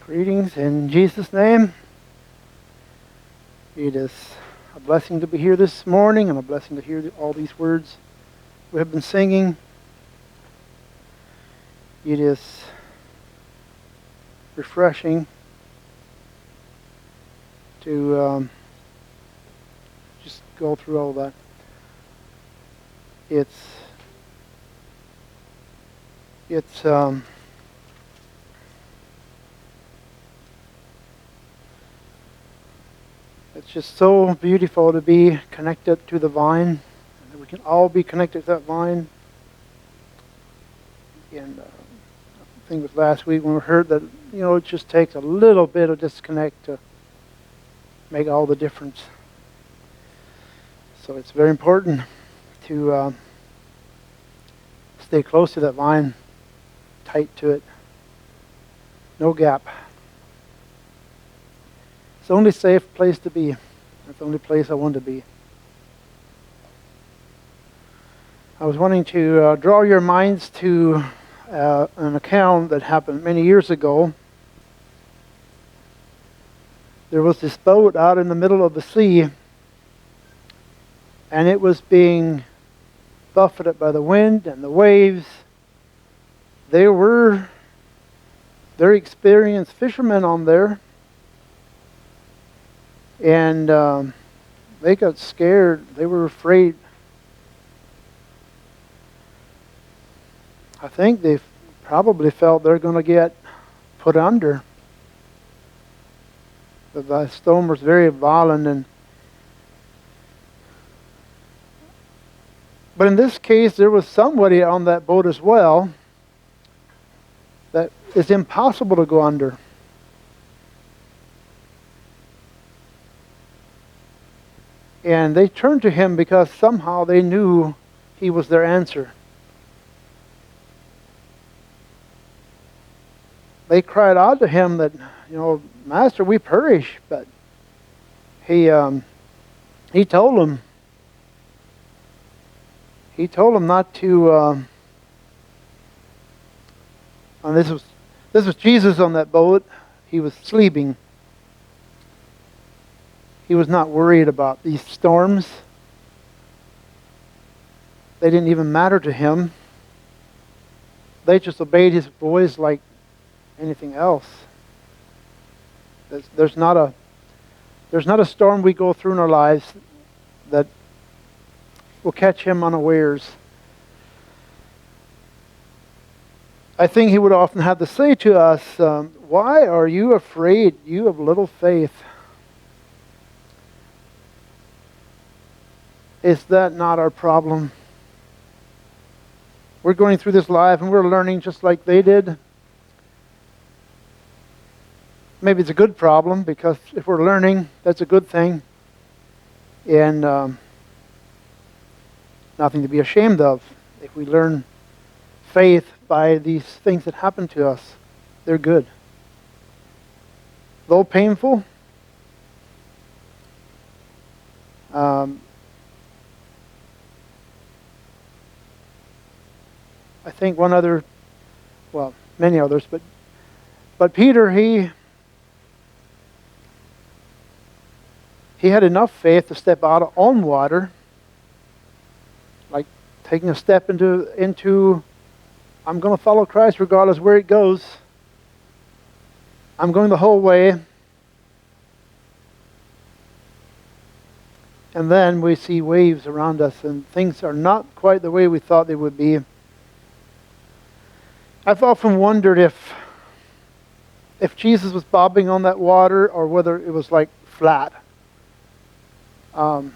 Greetings in Jesus' name. It is a blessing to be here this morning and a blessing to hear all these words we have been singing. It is refreshing to just go through all that. It's just so beautiful to be connected to the vine, and that we can all be connected to that vine. And I think it was last week when we heard that, it just takes a little bit of disconnect to make all the difference. So it's very important to stay close to that vine, tight to it, no gap. It's the only safe place to be. It's the only place I want to be. I was wanting to draw your minds to an account that happened many years ago. There was this boat out in the middle of the sea, and it was being buffeted by the wind and the waves. There were very experienced fishermen on there. And they got scared. They were afraid. I think they probably felt they're going to get put under. The storm was very violent, but in this case, there was somebody on that boat as well that is impossible to go under. And they turned to him because somehow they knew he was their answer. They cried out to him that, Master, we perish. But he told them not to. And this was Jesus on that boat. He was sleeping. He was not worried about these storms. They didn't even matter to him. They just obeyed his voice like anything else. There's not a storm we go through in our lives that will catch him unawares. I think he would often have to say to us, why are you afraid, you of little faith? Is that not our problem? We're going through this life and we're learning just like they did. Maybe it's a good problem, because if we're learning, that's a good thing. And nothing to be ashamed of. If we learn faith by these things that happen to us, they're good. Though painful, I think many others, but Peter, he had enough faith to step out on water, like taking a step into I'm going to follow Christ regardless where it goes. I'm going the whole way. And then we see waves around us and things are not quite the way we thought they would be. I've often wondered if Jesus was bobbing on that water or whether it was like flat. Whether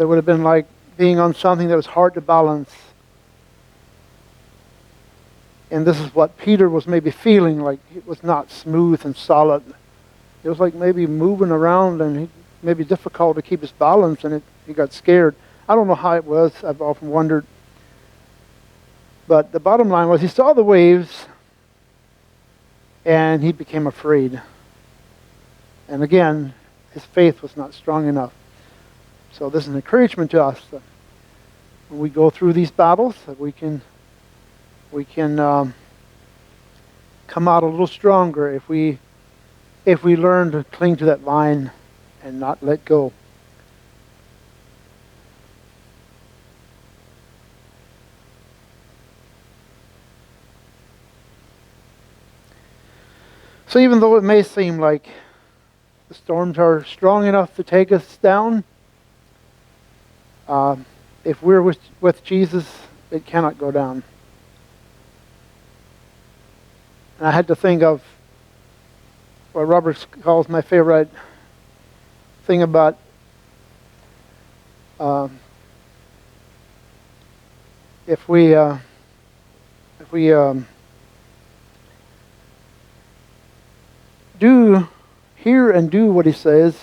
it would have been like being on something that was hard to balance. And this is what Peter was maybe feeling, like it was not smooth and solid. It was like maybe moving around and maybe difficult to keep his balance, and he got scared. I don't know how it was. I've often wondered. But the bottom line was he saw the waves and he became afraid. And again, his faith was not strong enough. So this is an encouragement to us that when we go through these battles, that we can come out a little stronger if we learn to cling to that vine and not let go. So even though it may seem like the storms are strong enough to take us down, if we're with Jesus, it cannot go down. And I had to think of what Robert calls my favorite thing about if we do hear and do what he says,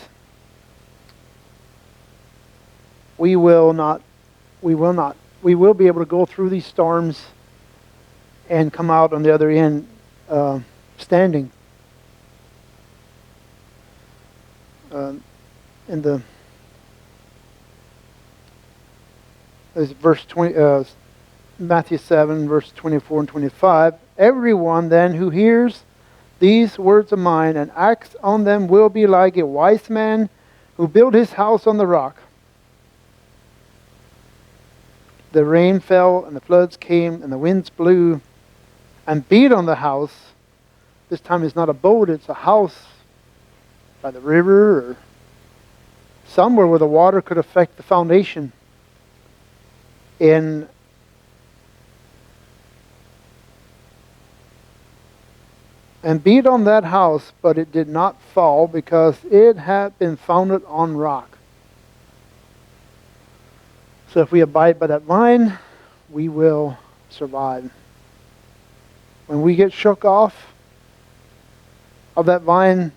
we will be able to go through these storms and come out on the other end standing. There's verse 20, Matthew 7, verse 24 and 25. Everyone then who hears these words of mine and acts on them will be like a wise man who built his house on the rock. The rain fell and the floods came and the winds blew and beat on the house. This time it's not a boat, it's a house by the river or somewhere where the water could affect the foundation. And beat on that house, but it did not fall because it had been founded on rock. So if we abide by that vine, we will survive. When we get shook off of that vine,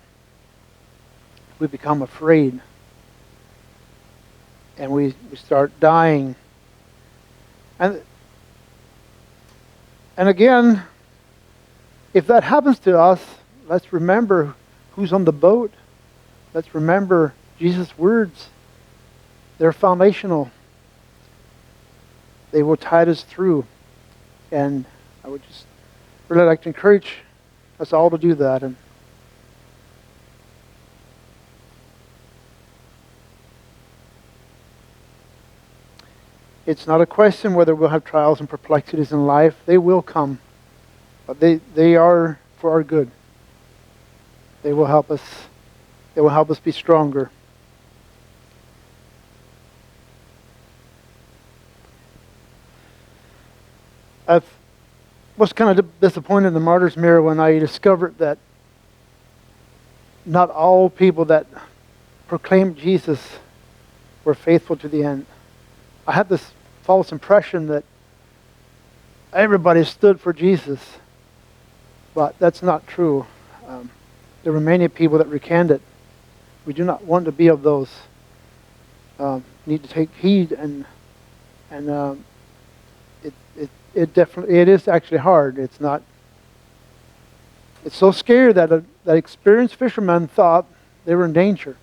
we become afraid. And we start dying. And again, if that happens to us, let's remember who's on the boat. Let's remember Jesus' words. They're foundational. They will tide us through. And I would just really like to encourage us all to do that. And it's not a question whether we'll have trials and perplexities in life. They will come. But they are for our good. They will help us. They will help us be stronger. I was kind of disappointed in the Martyr's Mirror when I discovered that not all people that proclaimed Jesus were faithful to the end. I had this false impression that everybody stood for Jesus. But that's not true. There were many people that recanted. We do not want to be of those. Need to take heed, and it definitely is actually hard. It's not. It's so scary that that experienced fishermen thought they were in danger.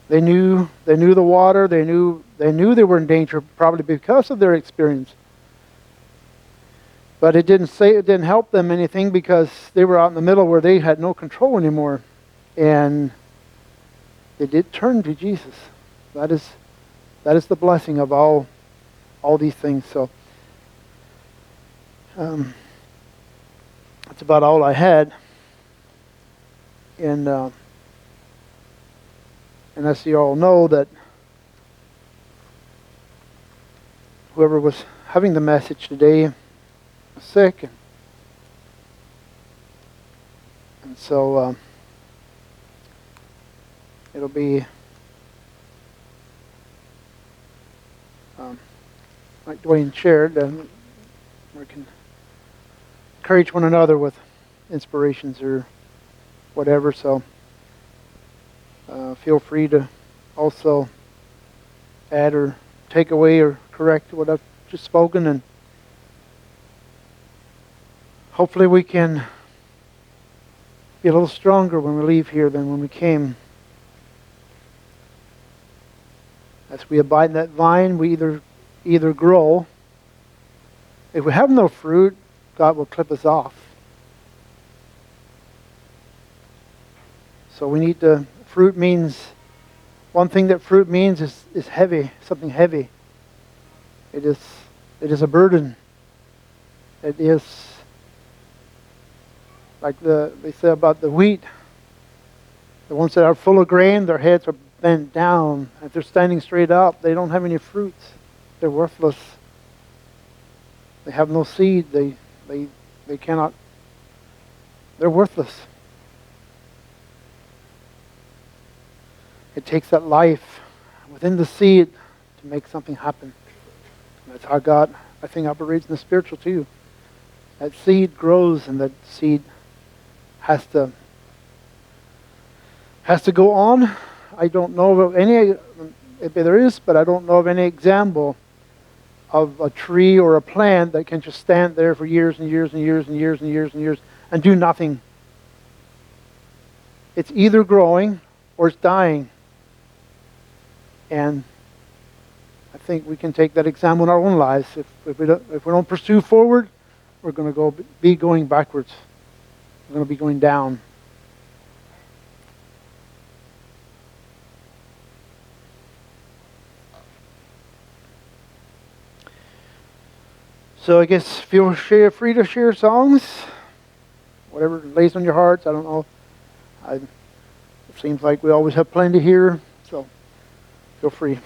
They knew the water. They knew they were in danger, probably because of their experience. But it didn't help them anything because they were out in the middle where they had no control anymore. And they did turn to Jesus. That is the blessing of all these things. So that's about all I had. And as you all know, that whoever was having the message today sick, and so it'll be like Dwayne shared, we can encourage one another with inspirations or whatever. So feel free to also add or take away or correct what I've just spoken, and hopefully we can be a little stronger when we leave here than when we came. As we abide in that vine, we either grow. If we have no fruit, God will clip us off. So we need to, fruit means, one thing that fruit means is heavy, something heavy. It is a burden. It is like they say about the wheat. The ones that are full of grain, their heads are bent down. If they're standing straight up, they don't have any fruits. They're worthless. They have no seed. They cannot. They're worthless. It takes that life within the seed to make something happen. And that's how God, I think, operates in the spiritual too. That seed grows, and that seed has to go on. I don't know of any, if there is, but I don't know of any example of a tree or a plant that can just stand there for years and years and years and years and years and years and do nothing. It's either growing or it's dying. And I think we can take that example in our own lives. If we don't pursue forward, we're going to be going backwards. We're going to be going down. So I guess feel free to share songs, whatever lays on your hearts. I don't know. It seems like we always have plenty here, so feel free.